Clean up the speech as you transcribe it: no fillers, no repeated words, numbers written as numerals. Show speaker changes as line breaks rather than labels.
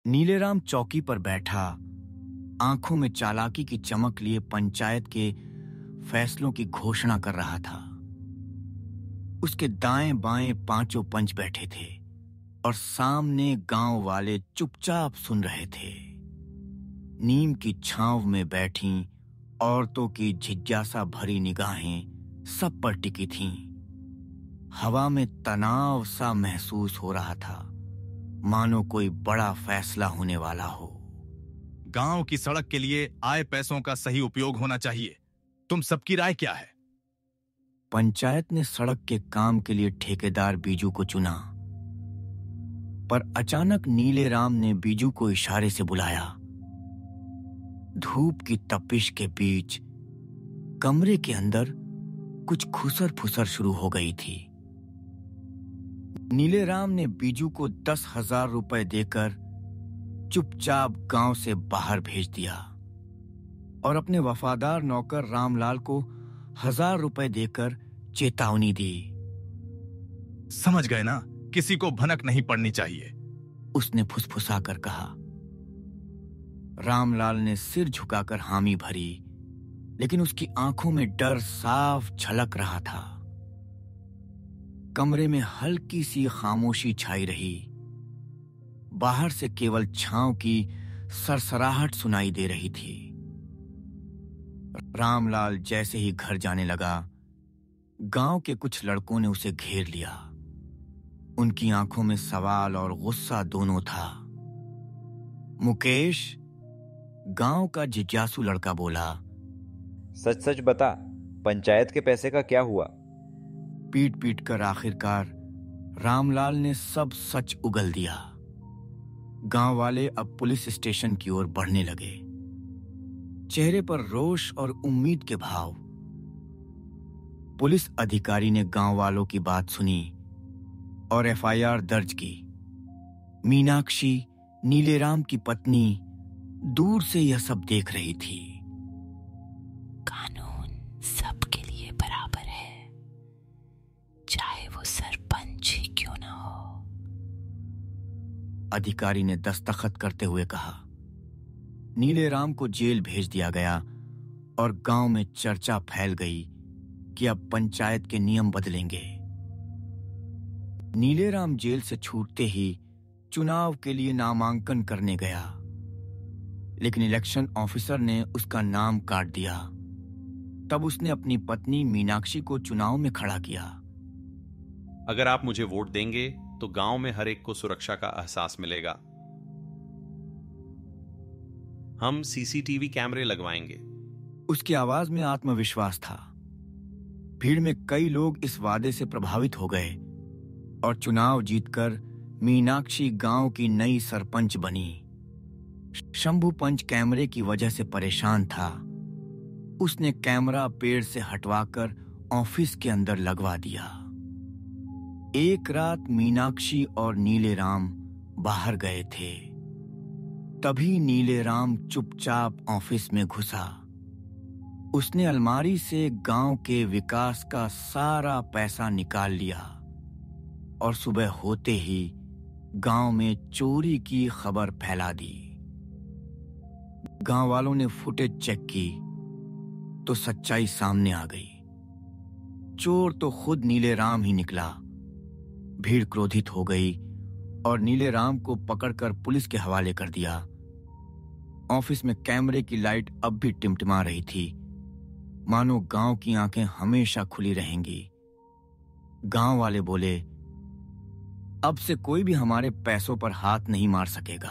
नीलेराम चौकी पर बैठा, आंखों में चालाकी की चमक लिए पंचायत के फैसलों की घोषणा कर रहा था। उसके दाएं बाएं पांचों पंच बैठे थे और सामने गांव वाले चुपचाप सुन रहे थे। नीम की छांव में बैठी औरतों की जिज्ञासा भरी निगाहें सब पर टिकी थीं। हवा में तनाव सा महसूस हो रहा था, मानो कोई बड़ा फैसला होने वाला हो।
गांव की सड़क के लिए आए पैसों का सही उपयोग होना चाहिए। तुम सबकी राय क्या है?
पंचायत ने सड़क के काम के लिए ठेकेदार बीजू को चुना, पर अचानक नीलेराम ने बीजू को इशारे से बुलाया। धूप की तपिश के बीच कमरे के अंदर कुछ खुसर फुसर शुरू हो गई थी। नीलेराम ने बीजू को 10,000 रुपए देकर चुपचाप गांव से बाहर भेज दिया और अपने वफादार नौकर रामलाल को 1,000 रुपए देकर चेतावनी दी।
समझ गए ना, किसी को भनक नहीं पड़नी चाहिए,
उसने फुसफुसाकर कहा। रामलाल ने सिर झुकाकर हामी भरी, लेकिन उसकी आंखों में डर साफ झलक रहा था। कमरे में हल्की सी खामोशी छाई रही। बाहर से केवल छांव की सरसराहट सुनाई दे रही थी। रामलाल जैसे ही घर जाने लगा, गांव के कुछ लड़कों ने उसे घेर लिया। उनकी आंखों में सवाल और गुस्सा दोनों था। मुकेश, गांव का जिज्ञासु लड़का बोला,
सच सच बता, पंचायत के पैसे का क्या हुआ?
पीट पीट कर आखिरकार रामलाल ने सब सच उगल दिया। गांव वाले अब पुलिस स्टेशन की ओर बढ़ने लगे, चेहरे पर रोष और उम्मीद के भाव। पुलिस अधिकारी ने गांव वालों की बात सुनी और एफआईआर दर्ज की। मीनाक्षी, नीलेराम की पत्नी, दूर से यह सब देख रही थी।
कानून सबके लिए बराबर है, चाहे वो सरपंच ही क्यों ना हो,
अधिकारी ने दस्तखत करते हुए कहा। नीलेराम को जेल भेज दिया गया और गांव में चर्चा फैल गई कि अब पंचायत के नियम बदलेंगे। नीलेराम जेल से छूटते ही चुनाव के लिए नामांकन करने गया, लेकिन इलेक्शन ऑफिसर ने उसका नाम काट दिया। तब उसने अपनी पत्नी मीनाक्षी को चुनाव में खड़ा किया।
अगर आप मुझे वोट देंगे तो गांव में हर एक को सुरक्षा का एहसास मिलेगा। हम सीसीटीवी कैमरे लगवाएंगे।
उसकी आवाज में आत्मविश्वास था। भीड़ में कई लोग इस वादे से प्रभावित हो गए और चुनाव जीतकर मीनाक्षी गांव की नई सरपंच बनी। शंभू पंच कैमरे की वजह से परेशान था। उसने कैमरा पेड़ से हटवाकर ऑफिस के अंदर लगवा दिया। एक रात मीनाक्षी और नीलेराम बाहर गए थे। तभी नीलेराम चुपचाप ऑफिस में घुसा। उसने अलमारी से गांव के विकास का सारा पैसा निकाल लिया और सुबह होते ही गांव में चोरी की खबर फैला दी। गांव वालों ने फुटेज चेक की तो सच्चाई सामने आ गई। चोर तो खुद नीलेराम ही निकला। भीड़ क्रोधित हो गई और नीलेराम को पकड़कर पुलिस के हवाले कर दिया। ऑफिस में कैमरे की लाइट अब भी टिमटिमा रही थी, मानो गांव की आंखें हमेशा खुली रहेंगी। गांव वाले बोले, अब से कोई भी हमारे पैसों पर हाथ नहीं मार सकेगा।